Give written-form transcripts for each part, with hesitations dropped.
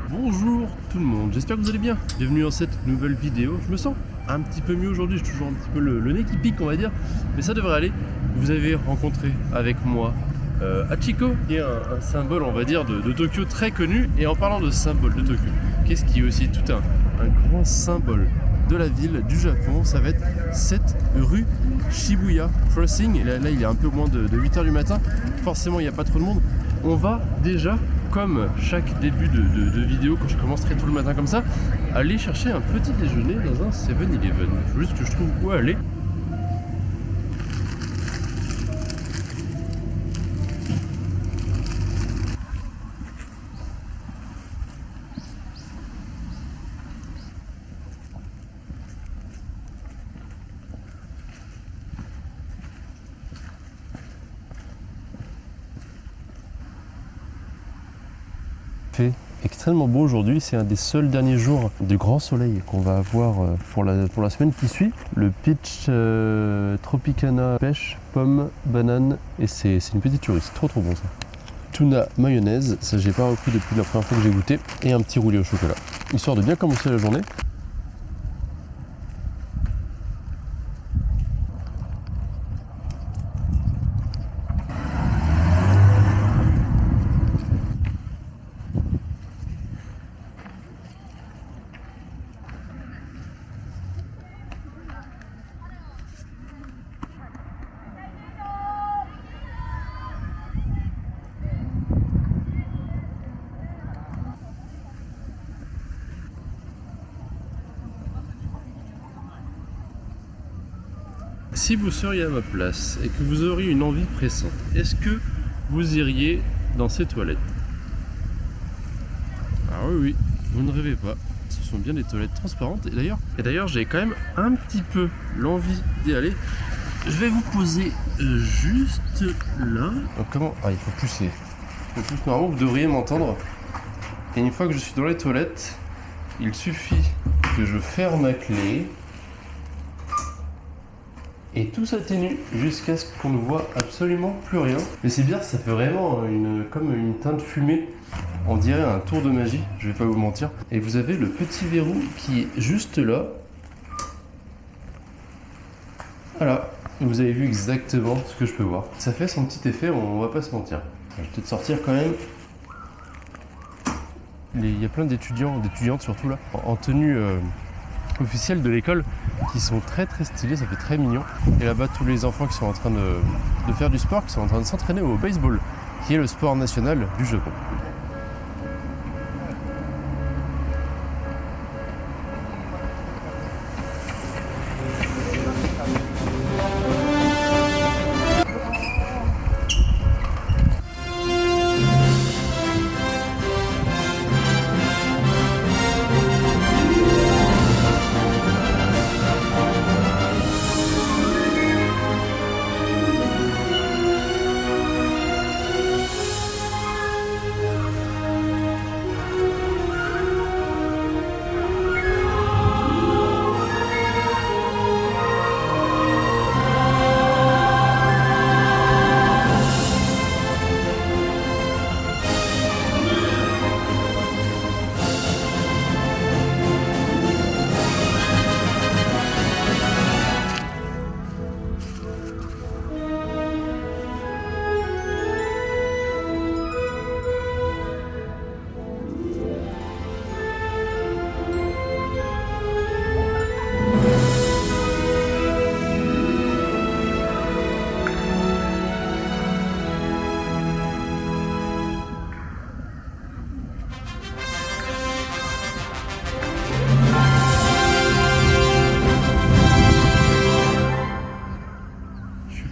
Bonjour tout le monde, j'espère que vous allez bien. Bienvenue dans cette nouvelle vidéo. Je me sens un petit peu mieux aujourd'hui, j'ai toujours un petit peu le nez qui pique on va dire, mais ça devrait aller. Vous avez rencontré avec moi Hachiko, qui est un symbole on va dire de Tokyo très connu. Et en parlant de symbole de Tokyo, qu'est-ce qui est aussi tout un grand symbole de la ville du Japon, ça va être cette rue Shibuya Crossing. Et là il est un peu moins de 8h du matin, forcément il n'y a pas trop de monde. On va déjà, comme chaque début de vidéo, quand je commence très tôt le matin comme ça, aller chercher un petit déjeuner dans un 7-Eleven. Il faut juste que je trouve où aller. Extrêmement beau aujourd'hui, c'est un des seuls derniers jours de grand soleil qu'on va avoir pour la semaine qui suit. Le peach Tropicana pêche, pomme, banane et c'est une petite tuerie, c'est trop bon ça. Tuna mayonnaise, ça j'ai pas repris depuis la première fois que j'ai goûté, et un petit roulé au chocolat, histoire de bien commencer la journée. Si vous seriez à ma place et que vous auriez une envie pressante, est-ce que vous iriez dans ces toilettes? Ah oui, vous ne rêvez pas, ce sont bien des toilettes transparentes. Et d'ailleurs j'ai quand même un petit peu l'envie d'y aller. Je vais vous poser juste là. Donc comment? Ah, il faut pousser. Normalement vous devriez m'entendre. Et une fois que je suis dans les toilettes, il suffit que je ferme ma clé. Et tout s'atténue jusqu'à ce qu'on ne voit absolument plus rien. Mais c'est bien, ça fait vraiment comme une teinte fumée. On dirait un tour de magie, je vais pas vous mentir. Et vous avez le petit verrou qui est juste là. Voilà, vous avez vu exactement ce que je peux voir. Ça fait son petit effet, on va pas se mentir. Je vais peut-être sortir quand même. Il y a plein d'étudiants, d'étudiantes surtout là, en tenue officielle de l'école, qui sont très stylés, ça fait très mignon. Et là-bas tous les enfants qui sont en train de faire du sport, qui sont en train de s'entraîner au baseball, qui est le sport national du Japon.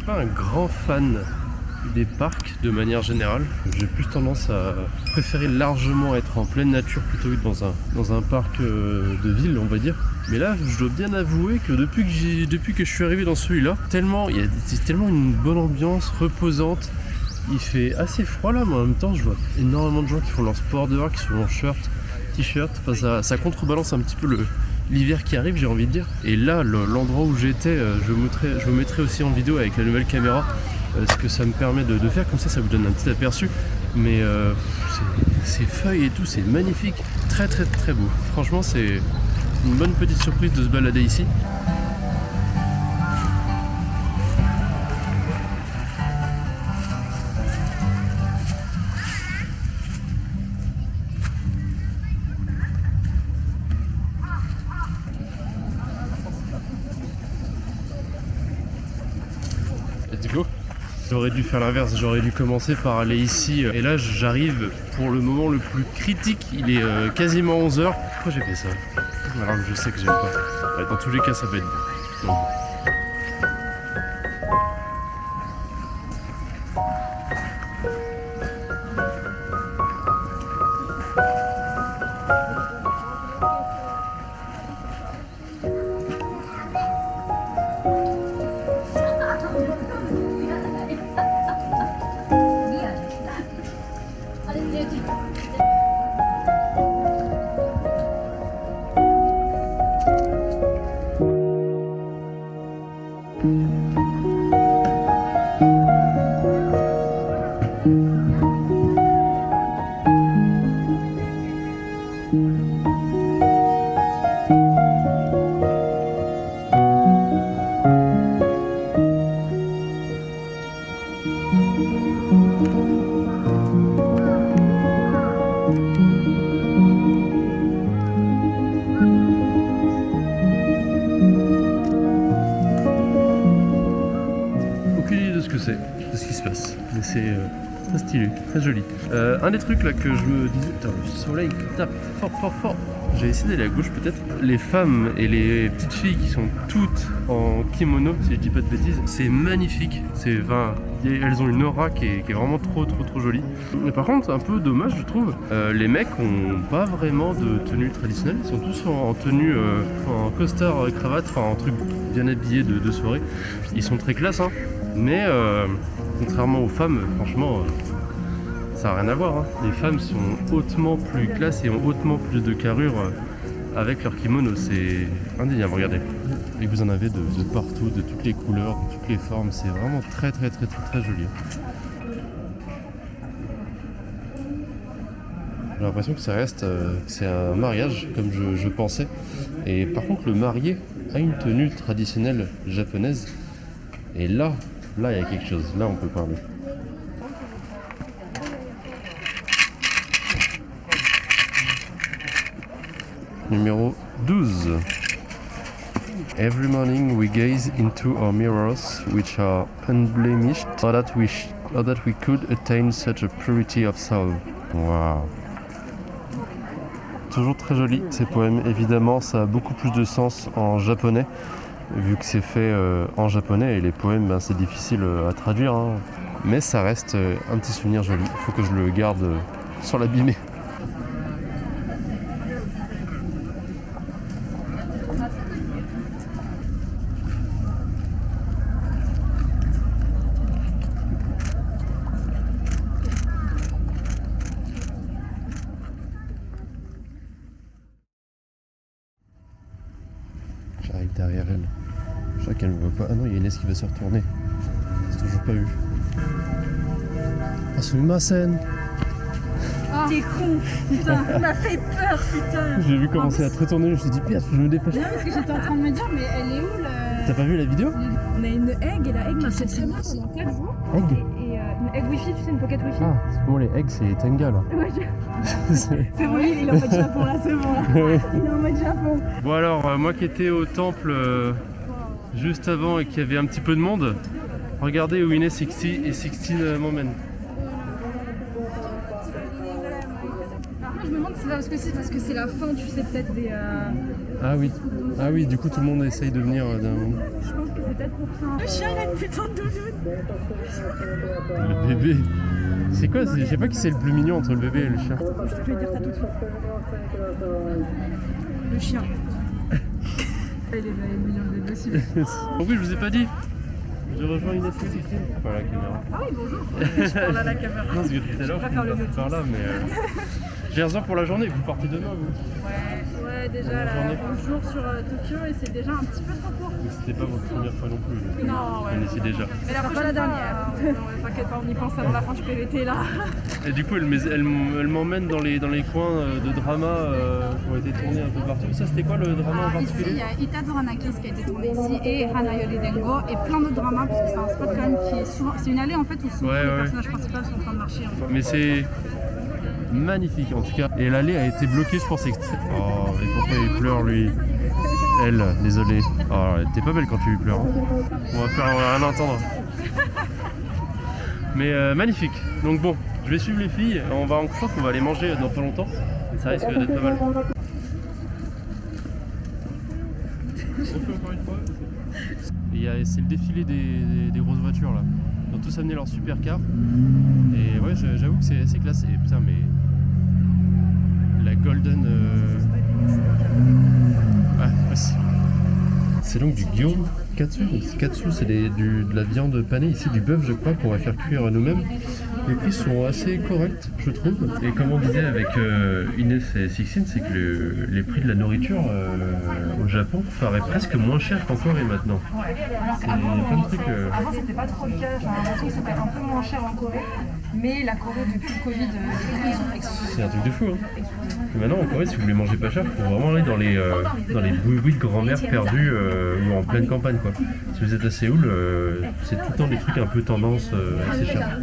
Pas un grand fan des parcs de manière générale. J'ai plus tendance à préférer largement être en pleine nature plutôt que dans un parc de ville, on va dire. Mais là, je dois bien avouer que depuis que je suis arrivé dans celui-là, c'est tellement une bonne ambiance, reposante. Il fait assez froid là, mais en même temps, je vois énormément de gens qui font leur sport dehors, qui sont en short, t-shirt. Enfin, ça contrebalance un petit peu l'hiver qui arrive, j'ai envie de dire. Et là, l'endroit où j'étais, je vous mettrai aussi en vidéo avec la nouvelle caméra ce que ça me permet de faire. Comme ça vous donne un petit aperçu. Mais ces feuilles et tout, c'est magnifique. Très très très beau. Franchement, c'est une bonne petite surprise de se balader ici. J'aurais dû faire l'inverse, j'aurais dû commencer par aller ici. Et là, j'arrive pour le moment le plus critique. Il est quasiment 11h. Pourquoi j'ai fait ça? Alors, je sais que j'aime pas. Ouais, dans tous les cas, ça va être bien. Donc, de ce qui se passe, mais c'est très stylé, très joli. Un des trucs là que je me disais, putain, le soleil tape fort. J'ai essayé d'aller à gauche peut-être. Les femmes et les petites filles qui sont toutes en kimono, si je dis pas de bêtises, c'est magnifique. Elles ont une aura qui est vraiment trop jolie. Mais par contre, un peu dommage je trouve, les mecs ont pas vraiment de tenue traditionnelle. Ils sont tous en tenue, en costard, cravate, enfin en truc bien habillé de soirée. Ils sont très classe, hein. Mais contrairement aux femmes, franchement, ça n'a rien à voir. Hein. Les femmes sont hautement plus classe et ont hautement plus de carrure avec leur kimono. C'est indéniable, regardez. Et vous en avez de partout, de toutes les couleurs, de toutes les formes. C'est vraiment très joli. J'ai l'impression que ça reste, que c'est un mariage, comme je pensais. Et par contre, le marié a une tenue traditionnelle japonaise. Et là, il y a quelque chose. Là, on peut parler. Numéro 12. Every morning we gaze into our mirrors, which are unblemished, so that we could attain such a purity of soul. Wow. Toujours très joli ces poèmes. Évidemment, ça a beaucoup plus de sens en japonais, vu que c'est fait en japonais et les poèmes, c'est difficile à traduire, hein. Mais ça reste un petit souvenir joli. Il faut que je le garde sur l'abîmer. J'arrive derrière elle. Je crois qu'elle ne me voit pas. Ah non, il y a Inès qui va se retourner. C'est toujours pas eu. Ah, sumimasen. Oh, t'es con, putain, il m'a fait peur, putain. J'ai vu commencer à te retourner, je me suis dit, Pierre, je me dépêche. Non, parce que j'étais en train de me dire, mais elle est où le... T'as pas vu la vidéo? On a une egg et la egg marchait très bien pendant 4 jours. Egg? Et une egg wifi, tu sais, une pocket wifi. Ah, c'est bon, les eggs, c'est les Tenga là. Ouais, c'est bon, il est en mode Japon là, c'est bon. Là. Il est en mode Japon. Bon, alors, moi qui étais au temple juste avant et qui avait un petit peu de monde, regardez où Inès et Sixtine m'emmènent. Je me demande si c'est parce que c'est la fin, tu sais, peut-être des... Ah oui, du coup tout le monde essaye de venir d'un moment. Je pense que c'est peut-être pour ça. Le chien, il a une putain de doudoune. Le bébé. C'est quoi? Je sais pas qui c'est le plus mignon entre le bébé et le chien. Je vais dire ça tout de suite. Le chien. Il est mignon le bébé aussi. Donc oui, je vous ai pas dit. Je rejoins Inès et Cécile. Pas la caméra. Ah oui, bonjour. Je parle à la caméra. Non, parce que tout à l'heure, je suis par là, mais j'ai raison pour la journée. Vous partez demain, vous? Ouais, déjà là, 11 jours sur Tokyo et c'est déjà un petit peu trop court. Mais c'était pas votre première fois non plus. Donc, Non, vous ouais. connaissez déjà. Mais la prochaine, pas la dernière. T'inquiète pas, on y pense avant la fin du PVT là. Et du coup, elle m'emmène dans les coins de drama qui ont été tournés un peu partout. Ça, c'était quoi le drama en Ici, il particulier? y a Ita Doranakis qui a été tournée ici et Hanayori Dengo et plein d'autres dramas parce que c'est un spot quand même qui est souvent. C'est une allée en fait où souvent Ouais, les ouais. personnages principaux sont en train de marcher. En fait. Mais c'est magnifique en tout cas. Et l'allée a été bloquée, je pense. Oh, et pourquoi il pleure lui? Elle, désolé. Oh, t'es pas belle quand tu lui pleures. Hein. On va rien entendre. Mais magnifique. Donc bon, je vais suivre les filles. Je crois qu'on va aller manger dans pas longtemps. Et ça risque d'être pas mal. C'est le défilé des grosses voitures là. Ils ont tous amené leur supercar. Et ouais, j'avoue que c'est assez classe. Et putain, mais la Golden. Ah, possible. C'est donc du gyo katsu. Katsu, c'est de la viande panée, ici du bœuf, je crois, qu'on va faire cuire nous-mêmes. Les prix sont assez corrects, je trouve. Et comme on disait avec Inès et Sixine, c'est que les prix de la nourriture au Japon paraît presque moins cher qu'en Corée maintenant. C'est plein de trucs. Avant, c'était pas trop le cas. J'ai l'impression que c'était un peu moins cher en Corée. Mais la Corée, depuis le Covid, les prix ils ont explosé. C'est un truc de fou, hein. Et maintenant en Corée, si vous voulez manger pas cher, il faut vraiment aller dans les boui-boui de grand-mère perdus ou en pleine campagne, quoi. Si vous êtes à Séoul, c'est tout le temps des trucs un peu tendance assez chers.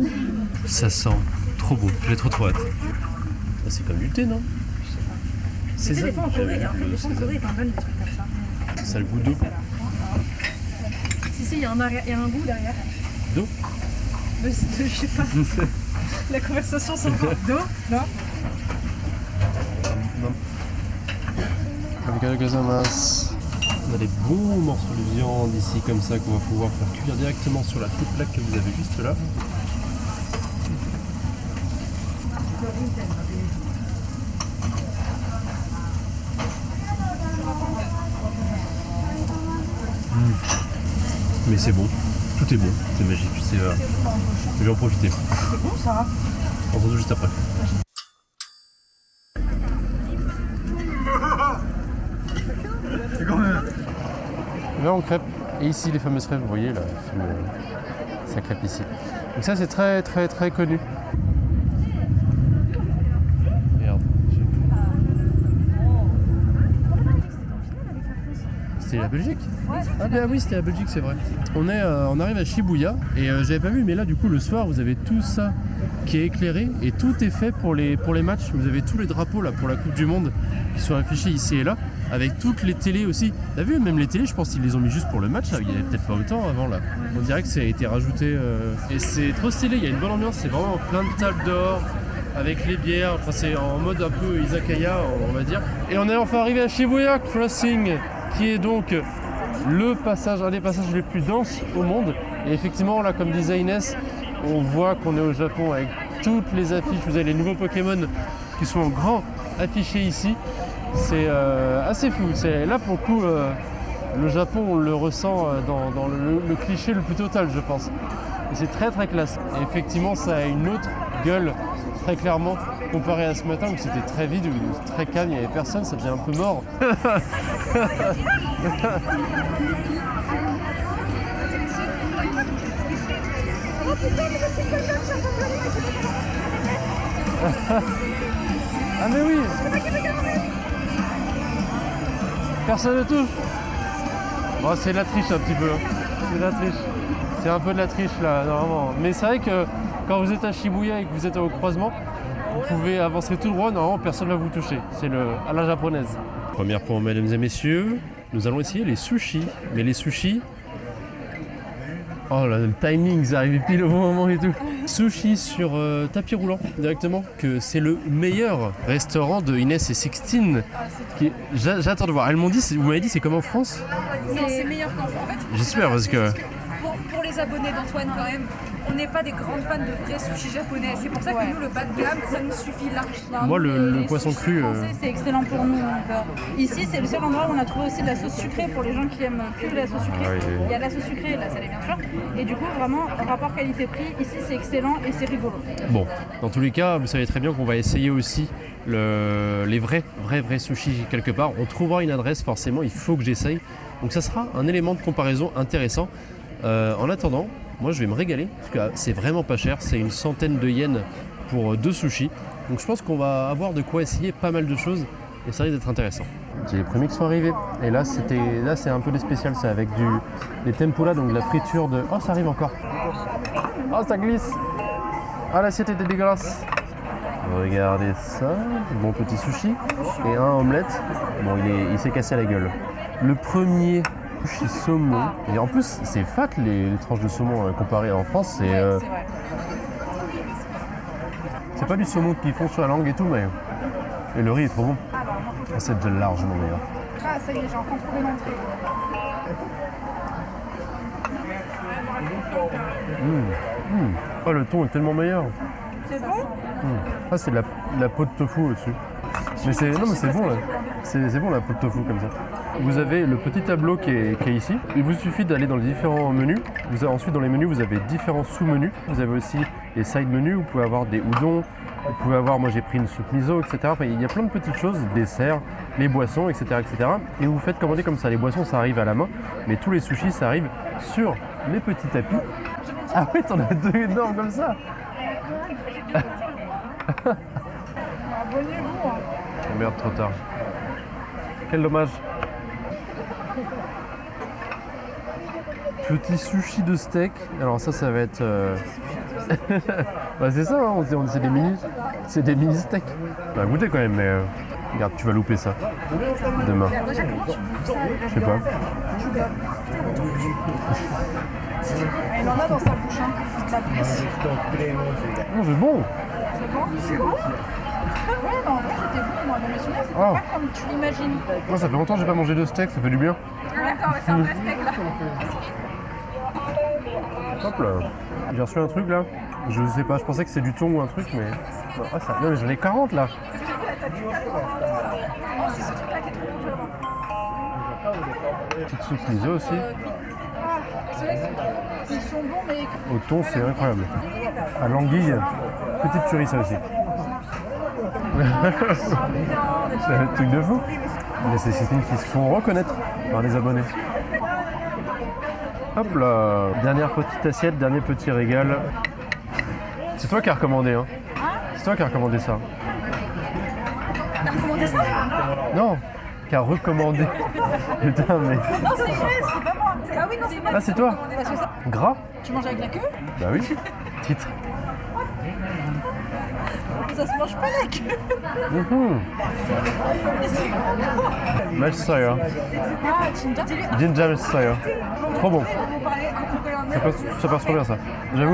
Ça sent trop beau, j'ai trop hâte. Ah, c'est comme du thé, non? C'est ça. Des fois en Corée, ils t'en donnent des trucs comme ça. Ça a le goût d'eau. Si, il y a un goût derrière. D'eau? Je sais pas. La conversation sans d'eau, non? Non. Gozaimasu. On a des beaux morceaux de viande ici comme ça qu'on va pouvoir faire cuire directement sur la petite plaque que vous avez juste là. Mais c'est bon, tout est bon, c'est magique, je vais en profiter. C'est bon ça? On se retrouve juste après. Là on crêpe, et ici les fameuses crêpes, vous voyez là, ça crêpe ici. Donc ça c'est très très très connu. Merde. C'était la Belgique? Ah bien oui, c'était la Belgique, c'est vrai. On arrive à Shibuya et j'avais pas vu, mais là du coup le soir vous avez tout ça qui est éclairé et tout est fait pour les matchs. Vous avez tous les drapeaux là pour la Coupe du Monde qui sont affichés ici et là, avec toutes les télés aussi. T'as vu, même les télés, je pense qu'ils les ont mis juste pour le match. Là. Il y avait peut-être pas autant avant là. On dirait que ça a été rajouté et c'est trop stylé. Il y a une bonne ambiance. C'est vraiment plein de tables dehors avec les bières. Enfin, c'est en mode un peu izakaya, on va dire. Et on est enfin arrivé à Shibuya Crossing, qui est donc un des passages les plus denses au monde. Et effectivement, là, comme disait Inès, on voit qu'on est au Japon avec toutes les affiches. Vous avez les nouveaux Pokémon qui sont en grand affichés ici. C'est assez fou. Là, pour le coup, le Japon, on le ressent dans le cliché le plus total, je pense. Et c'est très très classe. Et effectivement, ça a une autre gueule, très clairement, comparé à ce matin où c'était très vide, où très calme, il n'y avait personne, ça devient un peu mort. Ah mais oui! Personne ne touche. Bon, c'est de la triche un petit peu. C'est de la triche. C'est un peu de la triche là, normalement. Mais c'est vrai que quand vous êtes à Shibuya et que vous êtes au croisement, vous pouvez avancer tout droit, normalement personne ne va vous toucher. C'est à la japonaise. Premier point, mesdames et messieurs, nous allons essayer les sushis. Mais les sushis... Oh là, le timing, ils arrivent pile au bon moment et tout. sushi sur tapis roulant directement, que c'est le meilleur restaurant de Inès et Sixtine. J'attends de voir. Elles m'ont dit, vous m'avez dit c'est comme en France? Non, c'est meilleur qu'en France. En fait, J'espère parce que... Pour les abonnés d'Antoine quand même, on n'est pas des grandes fans de vrais sushis japonais. C'est pour ça que nous, le bas de gamme, ça nous suffit largement. Moi, le poisson cru... Français, c'est excellent pour nous. Donc, ici, c'est le seul endroit où on a trouvé aussi de la sauce sucrée pour les gens qui aiment plus de la sauce sucrée. Ah oui. Il y a de la sauce sucrée et de la salée, bien sûr. Et du coup, vraiment, rapport qualité-prix, ici, c'est excellent et c'est rigolo. Bon, dans tous les cas, vous savez très bien qu'on va essayer aussi les vrais sushis quelque part. On trouvera une adresse, forcément, il faut que j'essaye. Donc ça sera un élément de comparaison intéressant. En attendant, moi je vais me régaler, parce que c'est vraiment pas cher, c'est une centaine de yens pour 2 sushis. Donc je pense qu'on va avoir de quoi essayer pas mal de choses et ça risque d'être intéressant. J'ai les premiers qui sont arrivés et là c'est un peu des spéciales, c'est avec des tempura, donc de la friture de... Oh, ça arrive encore. Oh, ça glisse. Ah, l'assiette était dégueulasse. Regardez ça, bon petit sushi et un omelette. Bon, il s'est cassé la gueule. Le premier sushi saumon, et en plus c'est fat les tranches de saumon comparé en France, c'est C'est vrai. c'est pas du saumon qu'ils font sur la langue et tout, mais et le riz est trop bon. Ah, c'est déjà largement meilleur. Ah, ça y est, j'ai enfin trouvé l'entrée. Oh, le thon est tellement meilleur. C'est bon? Ah, c'est de la peau de tofu au-dessus. Mais c'est bon là. C'est bon la peau de tofu comme ça. Vous avez le petit tableau qui est ici. Il vous suffit d'aller dans les différents menus. Ensuite dans les menus vous avez différents sous-menus. Vous avez aussi les side menus. Vous pouvez avoir des udon. Vous pouvez avoir, moi j'ai pris une soupe miso, etc. Enfin, il y a plein de petites choses, desserts, les boissons, etc., etc. Et vous faites commander comme ça. Les boissons ça arrive à la main, mais tous les sushis ça arrive sur les petits tapis. Ah oui, t'en as 2 énormes comme ça. Abonnez-vous. Oh merde, trop tard. Quel dommage. Petit sushi de steak. Alors ça va être... bah c'est ça, hein, c'est des mini steaks. On va goûter quand même, mais regarde, tu vas louper ça demain. Je sais pas. Il en a dans sa bouche, hein. La presse. Oh, c'est bon. C'est bon? Ouais, non, en vrai, c'était bon. Moi, dans mes souvenirs, c'était Ah. pas comme tu l'imagines. Moi, ça fait longtemps que j'ai pas mangé de steak, ça fait du bien. D'accord, c'est un vrai steak là. Hop là. J'ai reçu un truc là. Je sais pas, je pensais que c'était du thon ou un truc, mais... Non, non mais j'en ai 40 là. Petite soupe miso aussi. Ils sont bons, mais Au thon, c'est incroyable. À l'anguille, petite tuerie ça aussi. C'est un truc de fou. Mais c'est ces films qui se font reconnaître par les abonnés. Hop là. Dernière petite assiette, dernier petit régal. C'est toi qui as recommandé, hein? C'est toi qui as recommandé ça. T'as recommandé ça? Non, qui a recommandé. Putain, mais... Non, c'est vrai, c'est pas moi. Ah oui, non, c'est moi. Ah, c'est toi. Parce que ça, Gras? tu manges avec la queue? Bah oui. Titre. Ça se mange pas la queue. Masaya. Ah, ginger. Ginger Masaya. Trop bon. vous parlez un peu coréen. Ça passe trop bien ça. J'avoue.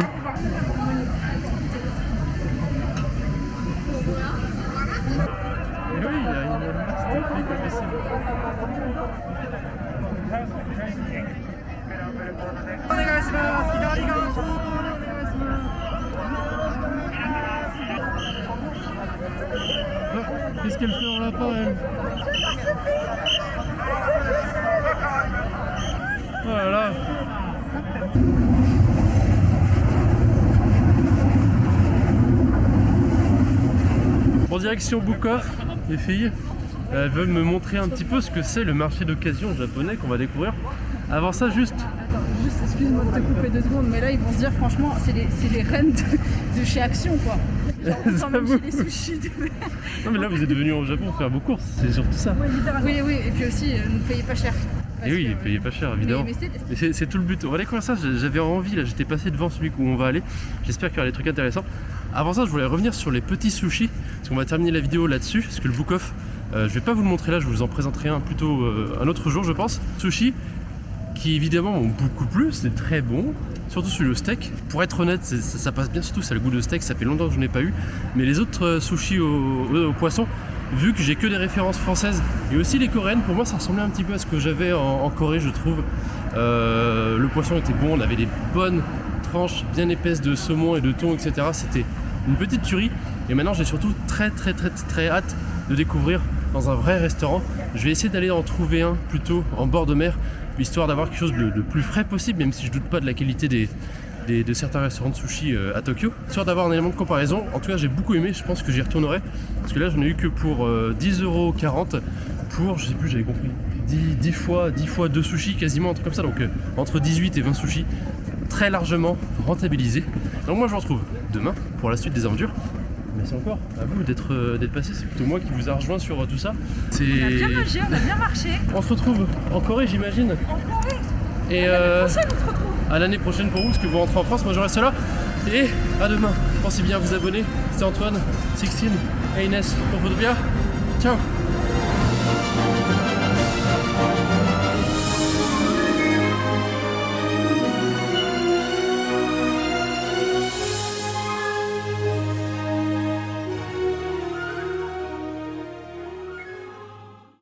Oui, il y a une Qu'est-ce qu'elle fait en lapin, elle? Voilà. En direction Bukov, les filles, elles veulent me montrer un petit peu ce que c'est le marché d'occasion japonais qu'on va découvrir. Avant ça, juste... Attends, juste excuse-moi de te couper 2 secondes, mais là ils vont se dire franchement, c'est les reines de chez Action quoi. Genre, même chez les sushis. Non mais là vous êtes venus au Japon faire vos courses, c'est surtout ça. Oui, oui, et puis aussi, ne payez pas cher. Et oui, payez pas cher évidemment. Mais C'est tout le but. On va découvrir ça, j'avais envie, là j'étais passé devant celui où on va aller. J'espère qu'il y aura des trucs intéressants. Avant ça, je voulais revenir sur les petits sushis, parce qu'on va terminer la vidéo là-dessus, parce que le Bukov, je vais pas vous le montrer là, je vous en présenterai un plutôt un autre jour je pense. Sushi qui évidemment m'ont beaucoup plu, c'est très bon. Surtout celui au steak. Pour être honnête, ça passe bien, surtout ça a le goût de steak, ça fait longtemps que je n'ai pas eu. Mais les autres sushis au poisson, vu que j'ai que des références françaises et aussi les coréennes, pour moi ça ressemblait un petit peu à ce que j'avais en Corée, je trouve. Le poisson était bon, on avait des bonnes tranches bien épaisses de saumon et de thon, etc. C'était une petite tuerie. Et maintenant j'ai surtout très hâte de découvrir dans un vrai restaurant. Je vais essayer d'aller en trouver un plutôt en bord de mer, histoire d'avoir quelque chose de plus frais possible, même si je doute pas de la qualité de certains restaurants de sushi à Tokyo. Histoire d'avoir un élément de comparaison. En tout cas j'ai beaucoup aimé, je pense que j'y retournerai. Parce que là j'en ai eu que pour 10,40€ pour, je sais plus, j'avais compris, 10 fois 2 sushis quasiment, un truc comme ça. Donc entre 18 et 20 sushis, très largement rentabilisé. Donc moi je vous retrouve demain pour la suite des aventures. Merci encore à vous d'être passé, c'est plutôt moi qui vous a rejoint sur tout ça. On a bien nagé, on a bien marché. On se retrouve en Corée, j'imagine. En Corée. Et Prochaine, on se retrouve. à l'année prochaine pour vous, parce que vous rentrez en France, moi je reste là. Et à demain. Pensez bien à vous abonner. C'était Antoine, Sixtine et Inès pour Photopia. Ciao.